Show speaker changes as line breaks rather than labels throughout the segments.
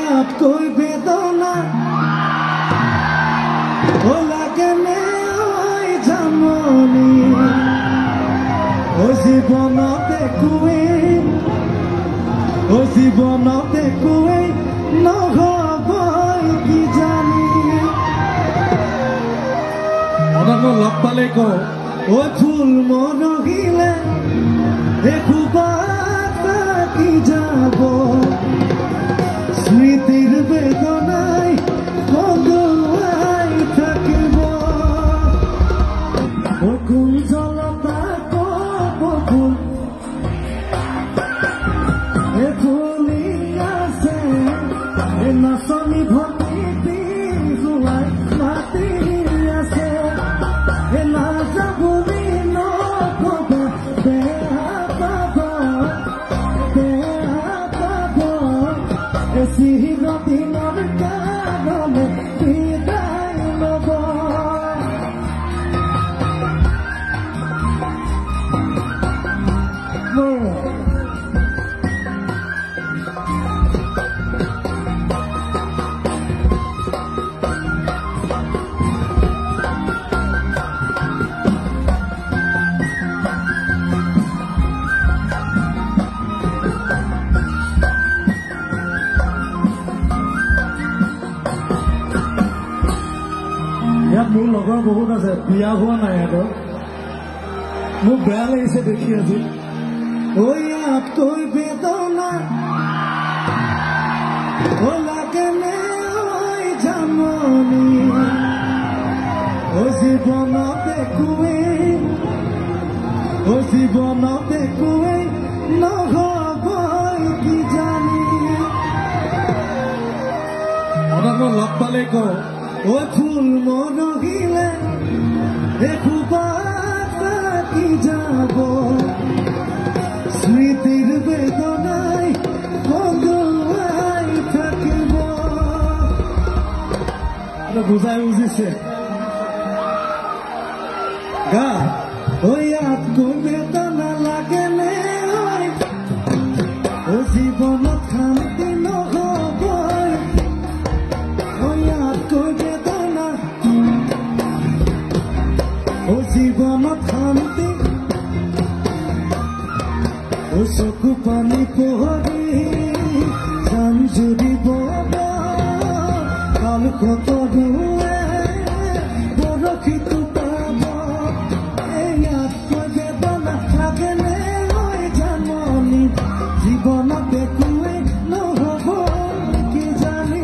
ইয়াতকৈ বেদনা লাগেনে জাননী জীৱনত একোৱেই নহ'ব কি জানি আপোনাক মই লগ পালে কওঁ ফুল মৰহিলে একোবাত কি যাব স্মৃতিৰ বেদনাই সদুৱাই থাকিব বকুল জলতা কপকুল ফুলি আছে নাচনি ভক্তি যোৱাই মাতি আছে নাযাবনি নকবা বেয়া পাব চিৰদিনৰ কাৰণে বিদায় ল'ব ইয়াত মোৰ লগৰ বহুত আছে বিয়া হোৱা নাই সিহঁতৰ মোক বেয়া লাগিছে দেখি আজি ইয়াতকৈ বেদনা লাগেনে জাননী জীৱনত একোৱেই নহ'ব কি জানি আপোনাক মই লগ পালে কওঁ ফুল মৰহিলে একোবাত কি যাব স্মৃতিৰ বেদনাই সদুৱাই থাকিব বুজাই বুজিছে গা ইয়াতকৈ বেদনা লাগেনে জীৱনত শান্তি নহ'ব ইয়াতকৈ জীৱনত শান্তি চকু পানী পহৰি যাম যদি কাল কত বৰশীটো পাব ইয়াতকৈ বেদনা লাগেনে জাননী জীৱনত একোৱেই নহ'ব কি জানি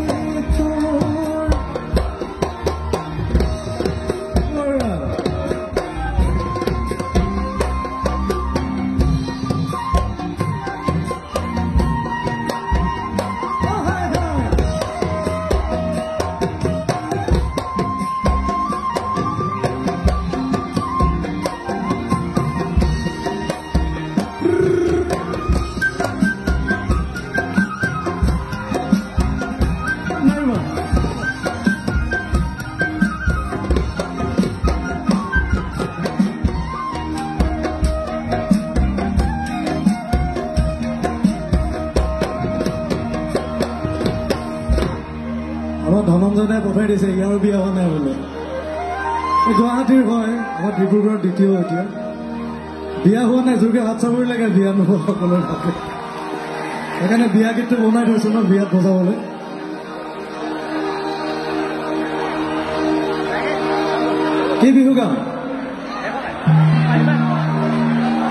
ধনঞ্জয় পঠাই দিছে ইয়াৰ বিয়া হোৱা নাই বোলে গুৱাহাটীৰ হয় আমাৰ ডিব্ৰুগড়ৰ দ্বিতীয় এতিয়া বিয়া হোৱা নাই যোগে হাত চাবৰি লাগে বিয়া নোহোৱা সকলৰ থাকে সেইকাৰণে বিয়া গীতটো বনাই থৈছো ন বিয়াত বজাবলৈ কি বিহু গান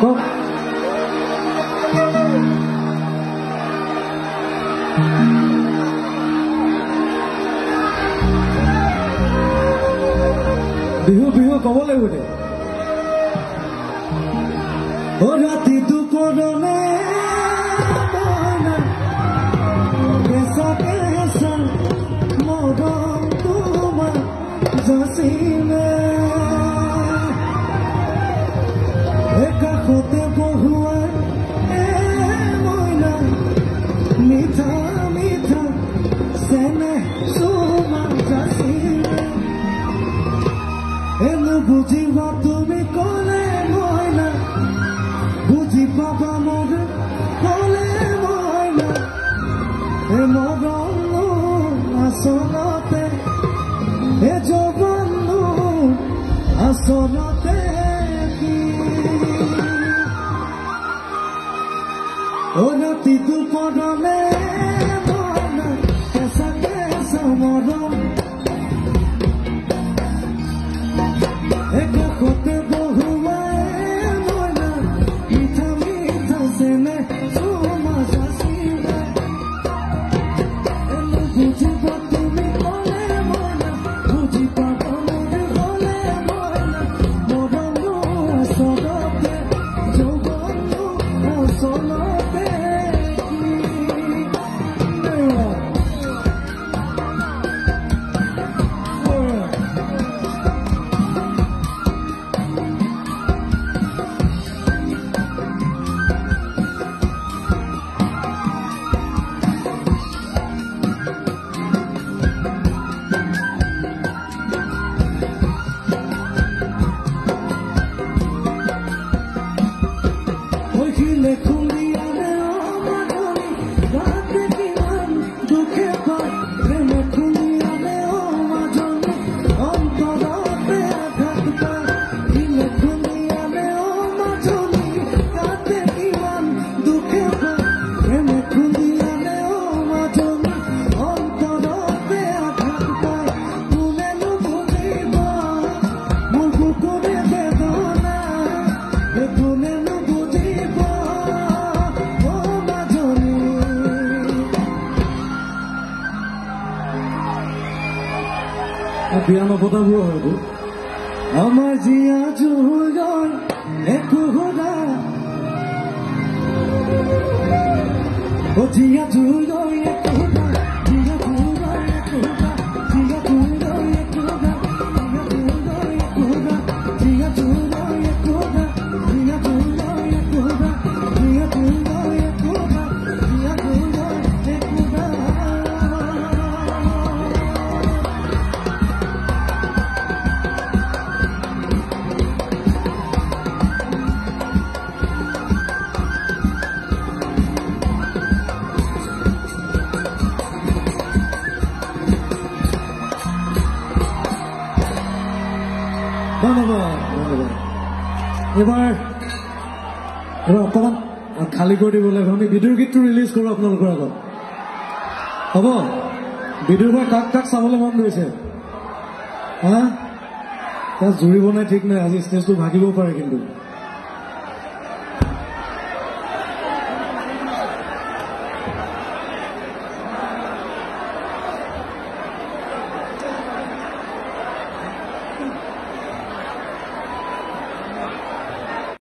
কওক বিহু বিহু ক'ব লাগিব দে ৰাতি দুপৰলে কেঁচাকে মৰম তোমাৰ যাচিলে কাষতে বহুৱাই মইনা মিঠা মিঠা চেনেহ চুমা যাচিলে বুজিবা তুমি ক'লে মইনা বুজি পাবা মোৰ ক'লে মইনা মৰম আচলতে এ যৌৱননো আচলতে কি অ ৰাতিটো পদনে মন কেঁচা কেঁচা মৰম একাষতে বহুৱাই মইনা মিঠা মিঠা চেনে চুমা চাচিলে বুজিব তুমি ক'লে মইনা বুজি পাব নহ'লে মইনা মৰমনো আচলতে যৌৱননো আচলতে পিয়ানো বজাবো হয়তো আমার জিয়া জুজন একটু হোদা ও জিয়া জুজন একটু হোদা জিয়া জুজন একটু হোদা জিয়া জুজন একটু হোদা জিয়া জুজন একটু হোদা জিয়া জুজন একটু হোদা জিয়া জুজন একটু হোদা জিয়া জুজন একটু হোদা ধন্যবাদ ধন্যবাদ এবার অকণমান খালী কৰি দিব লাগিব আমি বিদুৰ গীতটো ৰিলিজ কৰোঁ আপোনালোকৰ আগত হ'ব বিদুৰ ভাই কাক কাক চাবলৈ মন গৈছে হা তাক জুৰিব নাই ঠিক নাই আজি ষ্টেজটো ভাগিবও পাৰে কিন্তু